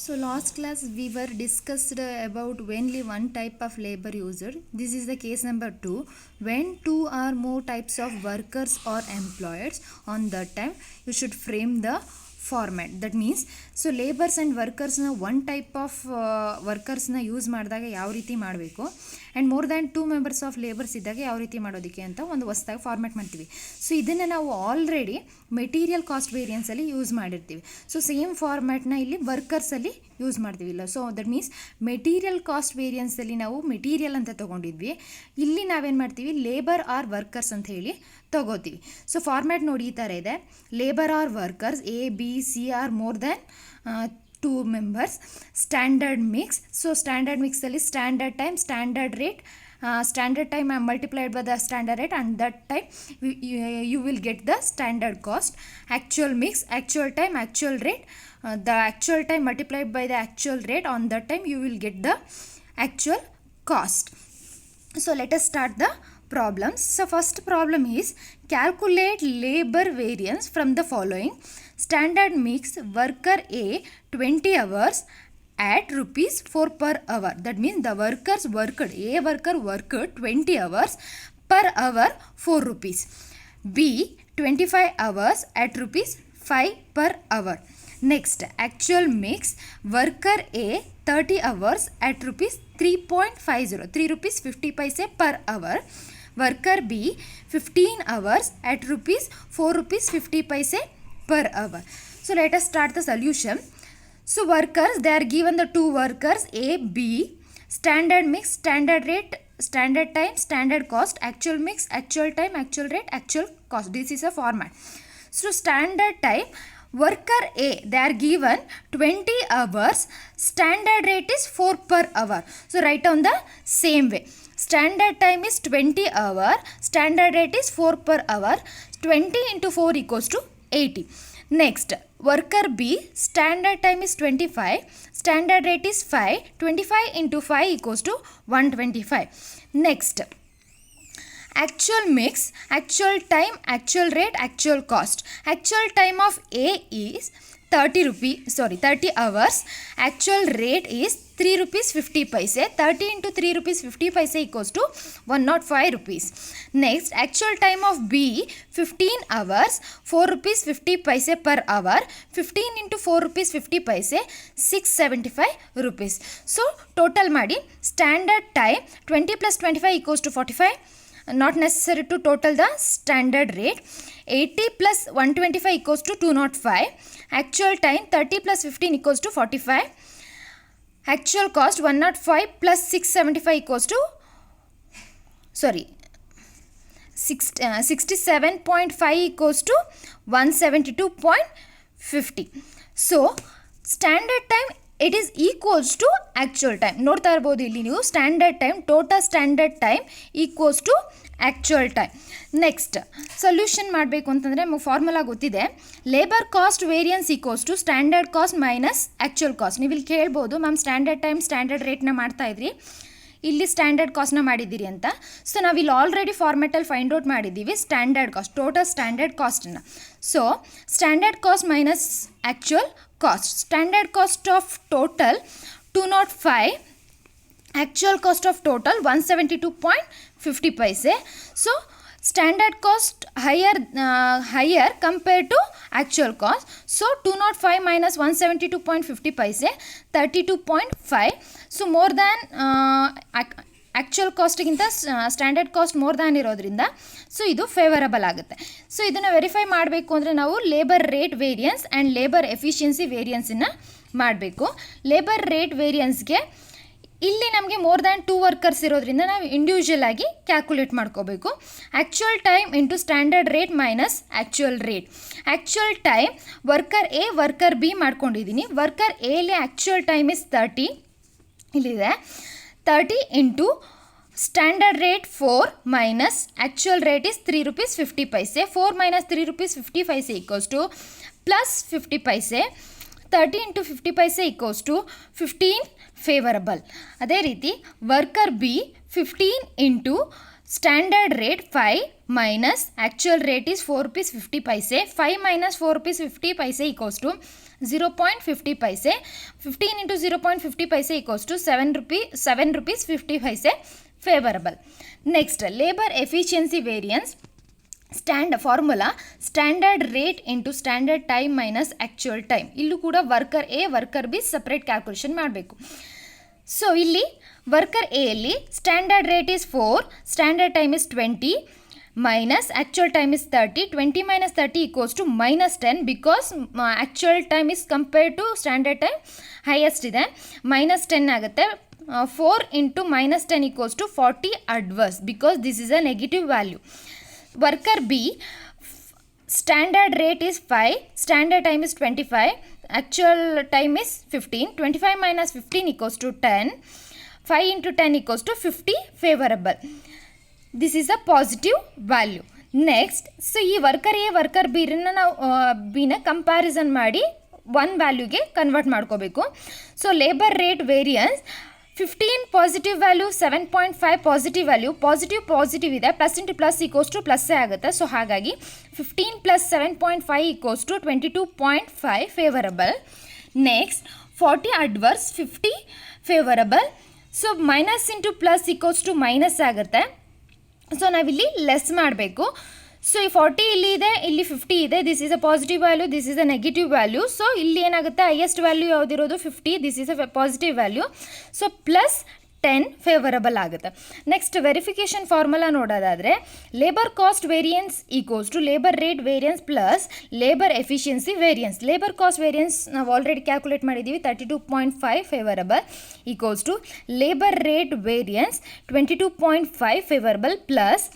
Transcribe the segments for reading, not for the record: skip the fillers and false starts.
So last class we were discussed about only one type of labor user. This is the case number 2. When two or more types of workers or employers, on that time you should frame the format. That means so laborers and workers na one type of workers na use ಮಾಡಿದಾಗ ಯಾವ ರೀತಿ ಮಾಡಬೇಕು and more than 2 members of labours ಇದ್ದಾಗ ಯಾವ ರೀತಿ ಮಾಡೋದಕ್ಕೆ ಅಂತ ಒಂದು ಹೊಸದಾಗಿ ಫಾರ್ಮ್ಯಾಟ್ ಮಾಡ್ತೀವಿ. ಸೊ ಇದನ್ನು ನಾವು ಆಲ್ರೆಡಿ ಮೆಟೀರಿಯಲ್ ಕಾಸ್ಟ್ ವೇರಿಯನ್ಸಲ್ಲಿ ಯೂಸ್ ಮಾಡಿರ್ತೀವಿ. ಸೊ ಸೇಮ್ ಫಾರ್ಮ್ಯಾಟ್ನ ಇಲ್ಲಿ ವರ್ಕರ್ಸಲ್ಲಿ ಯೂಸ್ ಮಾಡ್ತೀವಿಲ್ಲ. So that means material cost ವೇರಿಯನ್ಸಲ್ಲಿ ನಾವು ಮೆಟೀರಿಯಲ್ ಅಂತ ತೊಗೊಂಡಿದ್ವಿ. ಇಲ್ಲಿ ನಾವೇನು ಮಾಡ್ತೀವಿ, ಲೇಬರ್ ಆರ್ ವರ್ಕರ್ಸ್ ಅಂತ ಹೇಳಿ ತಗೋತೀವಿ. ಸೊ ಫಾರ್ಮ್ಯಾಟ್ ನೋಡಿ ಈ ಥರ ಇದೆ. Labour or workers A B C are more than 2 members. Standard mix. So standard mix ಅಲ್ಲಿ standard time, standard rate, standard time multiplied by the standard rate, and that time you will get the standard cost. Actual mix, actual time, actual rate, the actual time multiplied by the actual rate, on that time you will get the actual cost. So let us start the problems. So first problem is calculate labor variance from the following. Standard mix, worker A 20 hours at rupees 4 per hour. That means the workers worked, A worker worked 20 hours, per hour 4 rupees. B 25 hours at rupees 5 per hour. Next, actual mix, worker A 30 hours at rupees 3.50, 3 rupees 50 paise per hour. Worker B 15 hours at rupees 4 rupees 50 paise per hour. So let us start the solution. So workers, they are given the two workers A, B, standard mix, standard rate, standard time, standard cost, actual mix, actual time, actual rate, actual cost. This is a format. So standard time, worker A, they are given 20 hours, standard rate is 4 per hour. So write on the same way. Standard time is 20 hour, standard rate is 4 per hour. 20 into 4 equals to 80. Next, worker B, standard time is 25, standard rate is 5, 25 into 5 equals to 125. Next, actual mix, actual time, actual rate, actual cost. Actual time of A is 30 hours. Actual rate is 3 rupees 50 paise. 30 into 3 rupees 50 paise equals to 105 rupees. Next, actual time of B 15 hours, 4 rupees 50 paise per hour. 15 into 4 rupees 50 paise, 675 rupees. So total ಮಾಡಿ, standard time 20 plus 25 equals to 45. Not necessary to total the standard rate. 80 plus 125 equals to 205. Actual time 30 plus 15 equals to 45. Actual cost 105 plus 675 equals to 67.5 equals to 172.50. So standard time it is equals to actual time. ನೋಡ್ತಾ ಇರ್ಬೋದು ಇಲ್ಲಿ ನೀವು, standard time, total standard time equals to actual time. Next solution ಮಾಡಬೇಕು ಅಂತಂದರೆ formula ಗೊತ್ತಿದೆ. Labour cost variance equals to standard cost minus actual cost. ನೀವು ಇಲ್ಲಿ ಕೇಳ್ಬೋದು, ಮ್ಯಾಮ್ ಸ್ಟ್ಯಾಂಡರ್ಡ್ ಟೈಮ್ ಸ್ಟ್ಯಾಂಡರ್ಡ್ ರೇಟ್ನ ಮಾಡ್ತಾಯಿದ್ರಿ, ಇಲ್ಲಿ ಸ್ಟ್ಯಾಂಡರ್ಡ್ ಕಾಸ್ಟ್ನ ಮಾಡಿದ್ದೀರಿ ಅಂತ. ಸೊ ನಾವಿಲ್ಲಿ ಆಲ್ರೆಡಿ ಫಾರ್ಮೆಟಲ್ಲಿ ಫೈಂಡ್ ಔಟ್ ಮಾಡಿದ್ದೀವಿ ಸ್ಟ್ಯಾಂಡರ್ಡ್ ಕಾಸ್ಟ್, ಟೋಟಲ್ ಸ್ಟ್ಯಾಂಡರ್ಡ್ ಕಾಸ್ಟನ್ನು. So standard cost minus actual cost. Standard cost of total 205, actual cost of total 172.50 paise. So standard cost higher compared to actual cost. So 205 minus 172.50 paise, 32.5. So more than actual ಕಾಸ್ಟ್ಗಿಂತ standard cost more than ಇರೋದ್ರಿಂದ so ಇದು favourable ಆಗುತ್ತೆ. So ಇದನ್ನು verify ಮಾಡಬೇಕು ಅಂದರೆ ನಾವು labour rate variance and labour efficiency ವೇರಿಯನ್ಸನ್ನು ಮಾಡಬೇಕು. ಲೇಬರ್ ರೇಟ್ ವೇರಿಯನ್ಸ್ಗೆ ಇಲ್ಲಿ ನಮಗೆ ಮೋರ್ ದ್ಯಾನ್ 2 ವರ್ಕರ್ಸ್ ಇರೋದ್ರಿಂದ ನಾವು ಇಂಡಿವಿಜುವಲ್ ಆಗಿ ಕ್ಯಾಲ್ಕುಲೇಟ್ ಮಾಡ್ಕೋಬೇಕು. Actual time into standard rate minus actual rate. Actual time worker A worker B ಮಾಡ್ಕೊಂಡಿದ್ದೀನಿ. ವರ್ಕರ್ ಎಲ್ಲಿ ಆ್ಯಕ್ಚುಯಲ್ ಟೈಮ್ ಇಸ್ 30, ಇಲ್ಲಿದೆ 30 into standard rate 4 minus actual rate is 3 rupees 50 paise. 4 minus 3 rupees 50 paise equals to plus 50 paise. 30 into 50 paise equals to 15 favorable. ಅದೇ ರೀತಿ worker B 15 into standard rate 5 minus actual rate is 4 rupees 50 paise. 5 minus 4 rupees 50 paise equals to 0.50 paise. 15 into 0.50 paise equals to 7 rupees 50 paise favorable. Next, labor efficiency variance. Formula standard rate into standard time minus actual time. ಇಲ್ಲೂ ಕೂಡ worker A worker B separate calculation ಮಾಡಬೇಕು. So ಇಲ್ಲಿ worker A ಅಲ್ಲಿ standard rate is 4, standard time is 20 minus actual time is 30. 20 minus 30 equals to minus 10 because actual time is compared to standard time highest ಇದೆ. minus 10 ಆಗುತ್ತೆ. 4 into minus 10 equals to 40 adverse because this is a negative value. Worker B, standard rate is 5, standard time is 25, actual time is 15. 25 minus 15 equals to 10. 5 into 10 equals to 50 favorable. This is a positive value. Next, so ಈ worker A worker ಬಿನ ನಾವು ಬಿನ comparison ಮಾಡಿ one ವ್ಯಾಲ್ಯೂಗೆ convert ಮಾಡ್ಕೋಬೇಕು. So labour rate variance 15 positive value, 7.5 positive value, positive ಇದೆ, plus into plus equals to ಪ್ಲಸ್ಸೇ ಆಗುತ್ತೆ. ಸೊ ಹಾಗಾಗಿ 15 plus 7.5 equals to 22.5 favourable. Next 40 adverse, 50 favourable. So minus into plus equals to minus ಆಗುತ್ತೆ. So ನಾವಿಲ್ಲಿ less ಮಾಡಬೇಕು. So ಈ 40 ಇಲ್ಲಿ ಇದೆ, ಇಲ್ಲಿ 50 ಇದೆ. This is a positive value, this is a negative value. So ಇಲ್ಲಿ ಏನಾಗುತ್ತೆ, ಹೈಯೆಸ್ಟ್ ವ್ಯಾಲ್ಯೂ ಯಾವುದಿರೋದು 50, this is a positive value. So plus 10 favourable ಆಗುತ್ತೆ. ನೆಕ್ಸ್ಟ್ ವೆರಿಫಿಕೇಷನ್ ಫಾರ್ಮುಲಾ ನೋಡೋದಾದರೆ labour cost variance equals to labour rate variance plus labour efficiency variance. Labour cost variance ನಾವು already calculate ಮಾಡಿದ್ದೀವಿ, 32.5 favourable equals to labour rate variance 22.5 favourable plus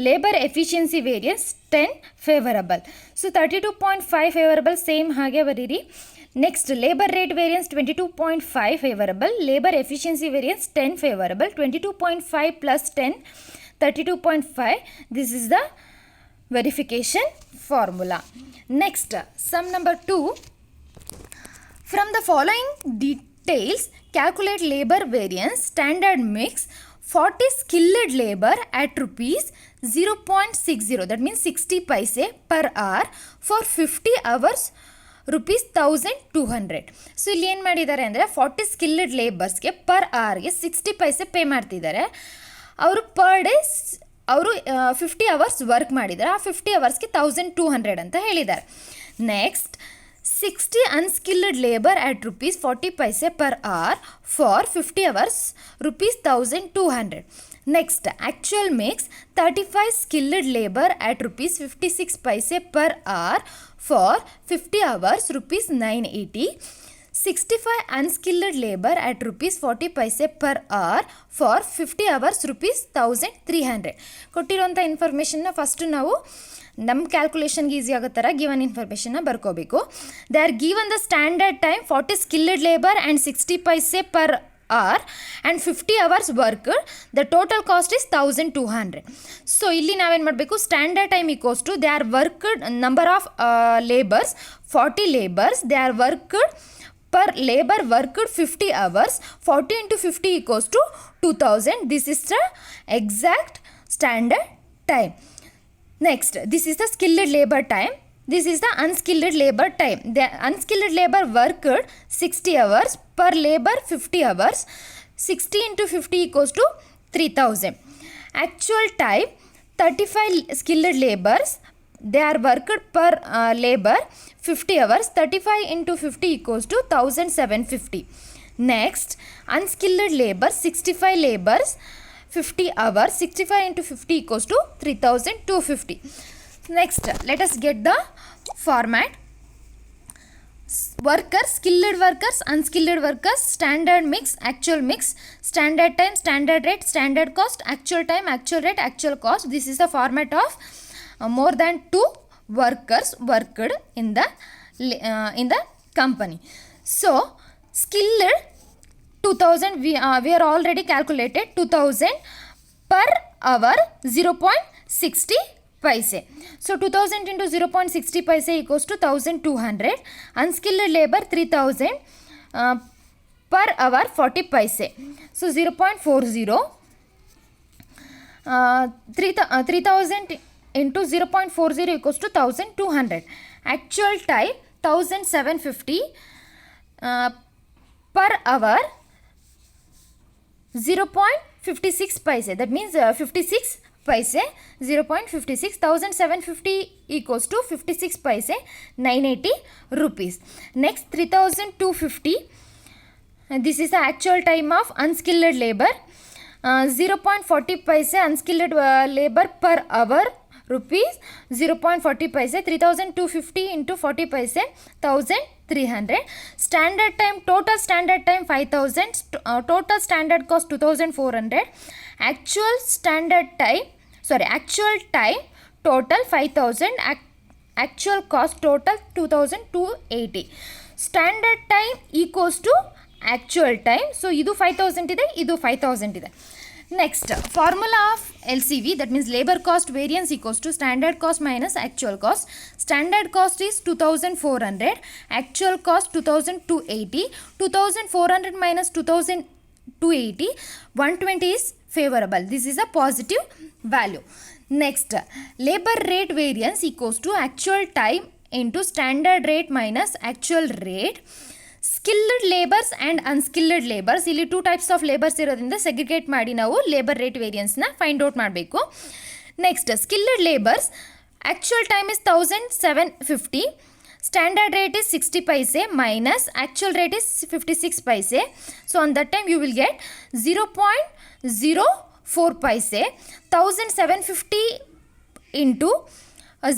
labour efficiency variance 10 favourable. So 32.5 favourable same ಹಾಗೆ ಬರೀರಿ. Next labour rate variance 22.5 favourable, labour efficiency variance 10 favourable. 22.5 plus 10 32.5. This is the verification formula. Next sum number 2. From the following details calculate labour variance standard mix 40 skilled labor at rupees 0.60, that means 60 paise per hour for 50 hours rupees 1200. So ಇಲ್ಲಿ ಏನು ಮಾಡಿದ್ದಾರೆ ಅಂದರೆ 40 skilled ಲೇಬರ್ಸ್ಗೆ per ಅವರ್ಗೆ 60 ಪೈಸೆ pay ಮಾಡ್ತಿದ್ದಾರೆ. ಅವರು per day ಅವರು 50 hours work ಮಾಡಿದ್ದಾರೆ. ಆ 50 ಅವರ್ಸ್ಗೆ 1200 ಅಂತ ಹೇಳಿದ್ದಾರೆ. Next 60 unskilled labor at rupees 40 paise per hour for 50 hours rupees 1200. Next, actual mix 35 skilled labor at rupees 56 paise per hour for 50 hours rupees 980. 65 unskilled labor at rupees 40 paise per hour for 50 hours rupees 1300. ಕೊಟ್ಟಿರುವಂಥ ಇನ್ಫಾರ್ಮೇಷನ್ನ first ನಾವು ನಮ್ಮ ಕ್ಯಾಲ್ಕುಲೇಷನ್ಗೆ easy ಆಗೋ ಥರ given ಇನ್ಫಾರ್ಮೇಷನ್ನ ಬರ್ಕೋಬೇಕು. They are given the standard time 40 skilled labour and 60 paise per hour and 50 hours worked. The total cost is 1200. So ಇಲ್ಲಿ ನಾವೇನು ಮಾಡಬೇಕು, standard time equals to they are worked number of labours 40 labours, they are worked per labor worked 50 hours. 40 into 50 equals to 2000. This is the exact standard time. Next, this is the skilled labor time. This is the unskilled labor time. The unskilled labor worked 60 hours, per labor 50 hours. 60 into 50 equals to 3000. Actual time 35 skilled labors. They are worked per labor 50 hours. 35 into 50 equals to 1750. Next, unskilled labor 65 labors 50 hours. 65 into 50 equals to 3250. Next, let us get the format. Workers, skilled workers, unskilled workers, standard mix, actual mix, standard time, standard rate, standard cost, actual time, actual rate, actual cost. This is the format of more than 2 workers worked in the company. So skilled 2000, we are already calculated 2000 per hour 0.60 paise. So 2000 into 0.60 paise equals to 1200. Unskilled labor 3000 per hour 40 paise. So 0.40 3000 into 0.40 equals to 1200. Actual time 1750 per hour 0.56 paise, that means 56 paise, 0.56, 1750 equals to 56 paise, 980 rupees. Next 3250, this is the actual time of unskilled labor, 0.40 paise unskilled labor per hour rupees, 0.40 paise, 3250 into 40 paise, 1300. Standard time, total standard time 5000, total standard cost 2400, actual time total 5000, actual cost total 2280. Standard time equals to actual time, so idu 5000 ide, idu 5000 ide. Next, formula of LCV, that means labor cost variance equals to standard cost minus actual cost. Standard cost is 2400, actual cost 2280, 2400 minus 2280, 120 is favorable. This is a positive value. Next, labor rate variance equals to actual time into standard rate minus actual rate. Skilled labors and unskilled labors, ಇಲ್ಲಿ two types of labours ಇರೋದ್ರಿಂದ segregate ಮಾಡಿ ನಾವು labour rate ವೇರಿಯನ್ಸ್ನ find out ಮಾಡಬೇಕು. Next, skilled labours actual time is 1750, standard rate is 60 paise minus actual rate is 56 paise. So on that time you will get 0.04 paise. 1750 into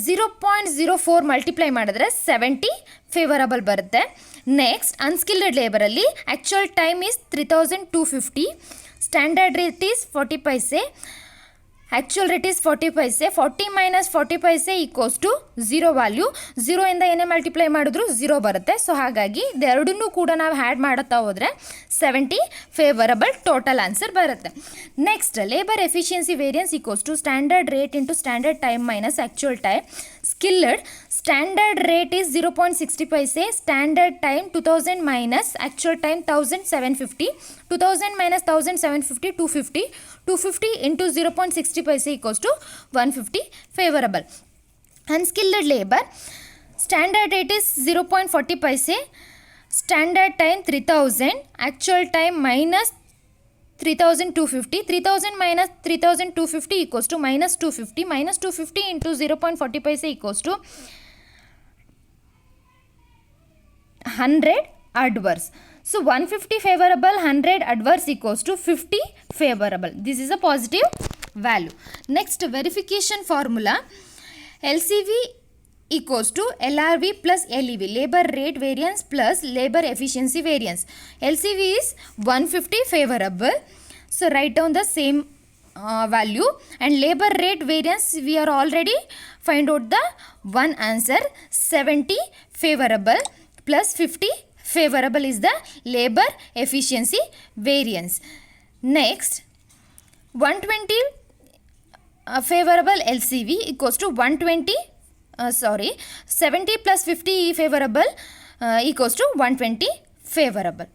0.04 multiply ಮಾಡಿದ್ರೆ 70 favourable ಬರುತ್ತೆ. Next, unskilled ಲೇಬರಲ್ಲಿ actual time is 3250, standard rate is 40 paise, actual rate is 40 paise, 40 minus 40 paise equals to 0 value. 0 ಇಂದ ಏನೇ multiply ಮಾಡಿದ್ರು 0 ಬರುತ್ತೆ. So ಹಾಗಾಗಿ ಇದೆರಡನ್ನೂ ಕೂಡ ನಾವು ಆ್ಯಡ್ ಮಾಡುತ್ತಾ ಹೋದರೆ 70 ಫೇವರಬಲ್ ಟೋಟಲ್ ಆನ್ಸರ್ ಬರುತ್ತೆ. Next, labour efficiency variance equals to standard rate into standard time minus actual time. Skilled, standard rate is 0.60 paise, standard time 2000 minus actual time 1750, 2000 minus 1750, 250, 250 into 0.60 paise equals to 150 favorable. Unskilled labor, standard rate is 0.40 paise, standard time 3000, actual time minus 3250, 3000 minus 3250 equals to minus 250, minus 250 into 0.40 paise equals to 100 adverse. So 150 favorable, 100 adverse equals to 50 favorable. This is a positive value. Next, verification formula, LCV equals to LRV plus LEV, labor rate variance plus labor efficiency variance. LCV is 150 favorable, so write down the same value, and labor rate variance we are already find out the one answer, 70 favorable plus 50 favorable is the labor efficiency variance. Next, 120 favorable LCV equals to 70 plus 50 favorable equals to 120 favorable.